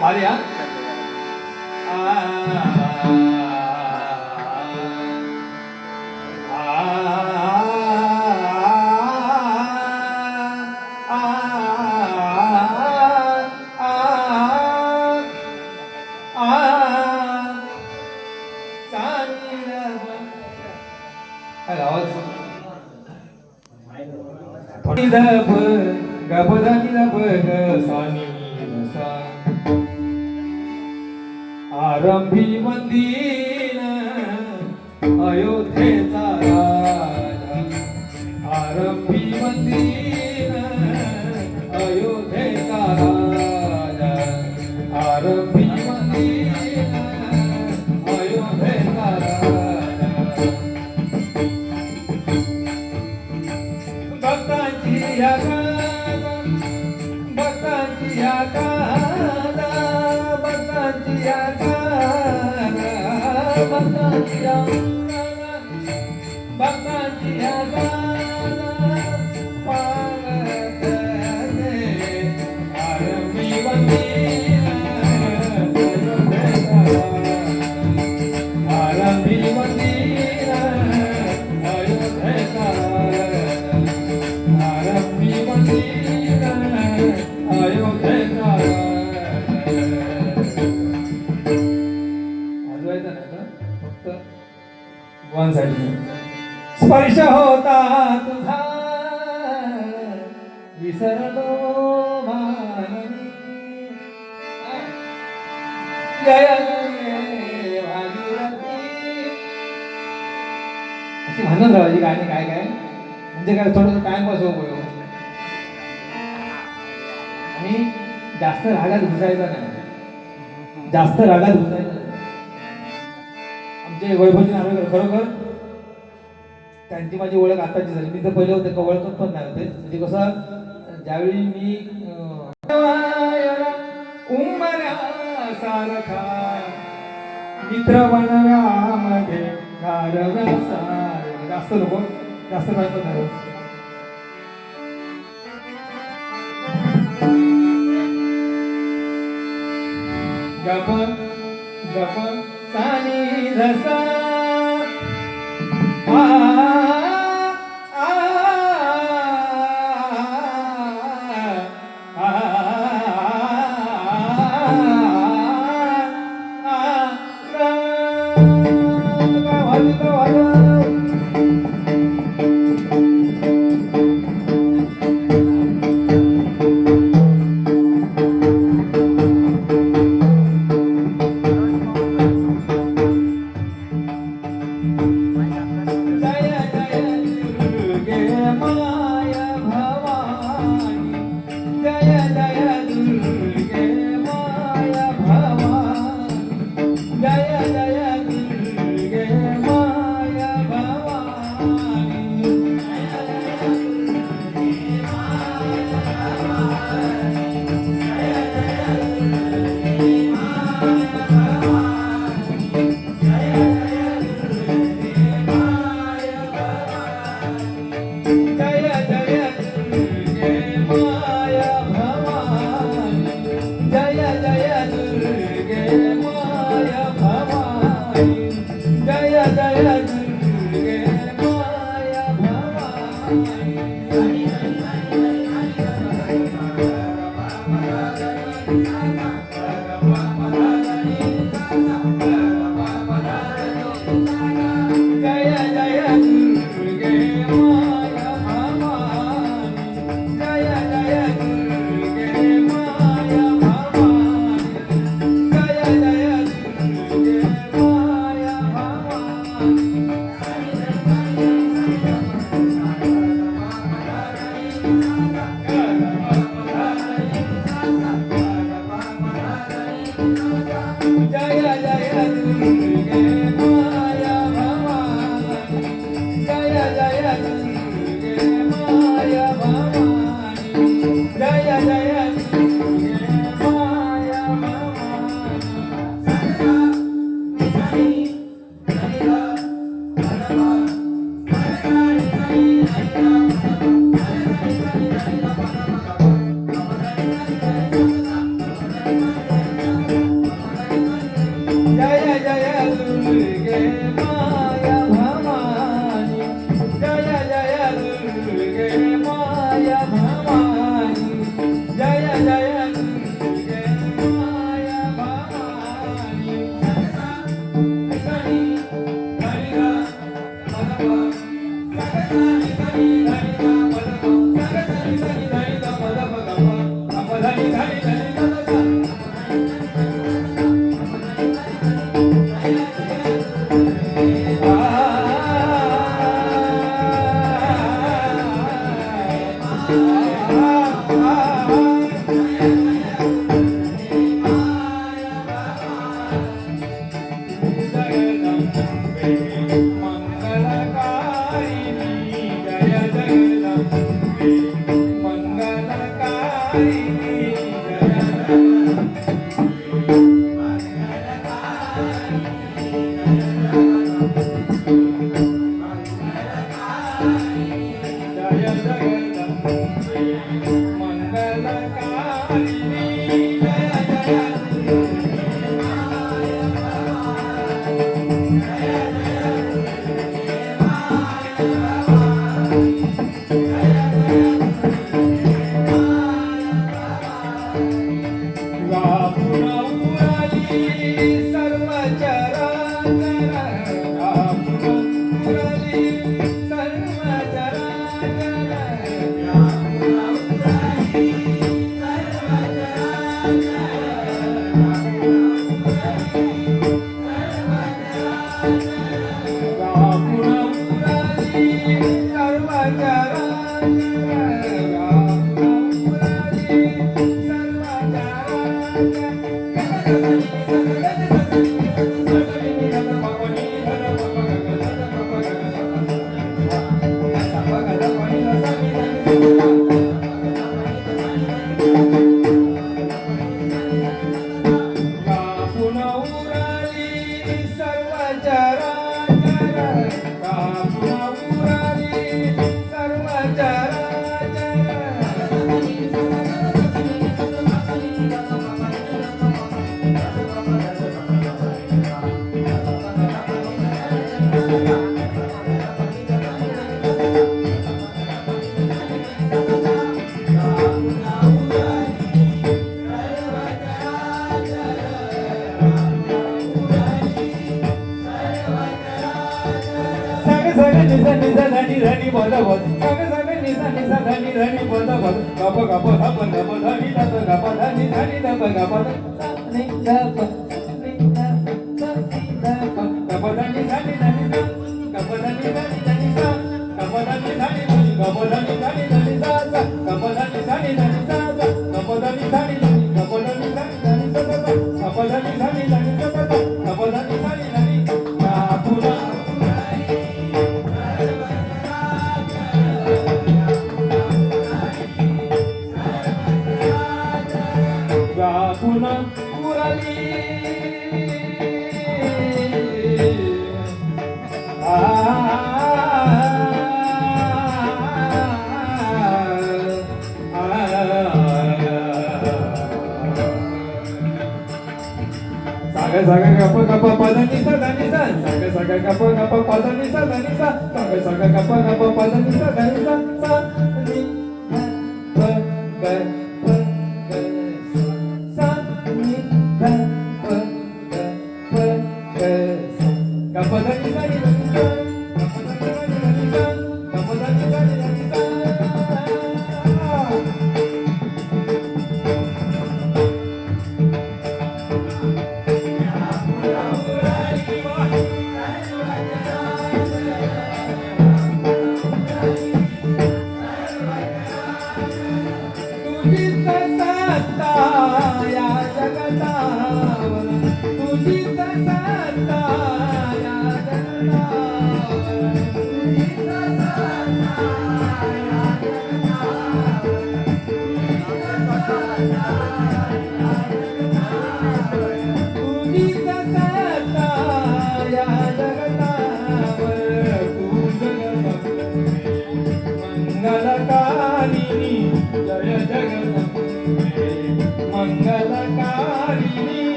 भारी हा धप गपधानी धप ग सानी सा आरंभी मंदिर अयोध्येचा राजा आरंभी मंदिर अयोध्येचा राजा आरंभी मंदिर अयोध्येचा राजा भक्तांची या गाजा भक्तांची या गाजा भक्तांची या गाजा भक्तांची या गाजा भक्तांची या गाजा पागल आरंभी मंदिर आरंभी मंदिर अयोध्येचा आरंभी मंदिर अयोध्येचा वाजवायचं नाही का फक्त वन साइड स्पर्श होता तुझा विसरलो मानवी जय जय भागीरथी अशी म्हणत राहायची गाणी काय काय म्हणजे काय थोडंसं टाइमपास होऊ आणि जास्त रागात घुसायचा नाही जास्त रागात घुसायचा नाही आमचे वैभवजी नार्वेकर खरोखर त्यांची माझी ओळख आताची झाली मी तर पहिले होते का ओळखत पण नाही होते म्हणजे कसं ज्यावेळी मी उमऱ्यासारखा मित्र बनव्यामध्ये जास्त नको जास्त काय पण नाही गप गप सानी धसा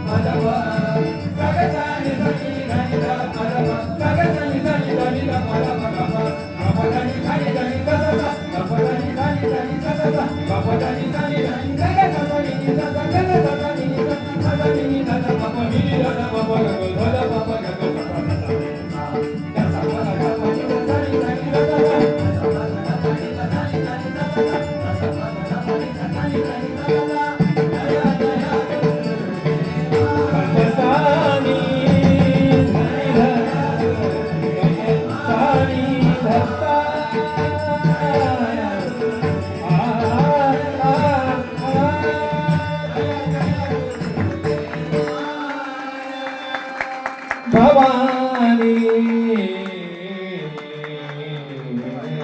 Madhava, Sagasani भवानी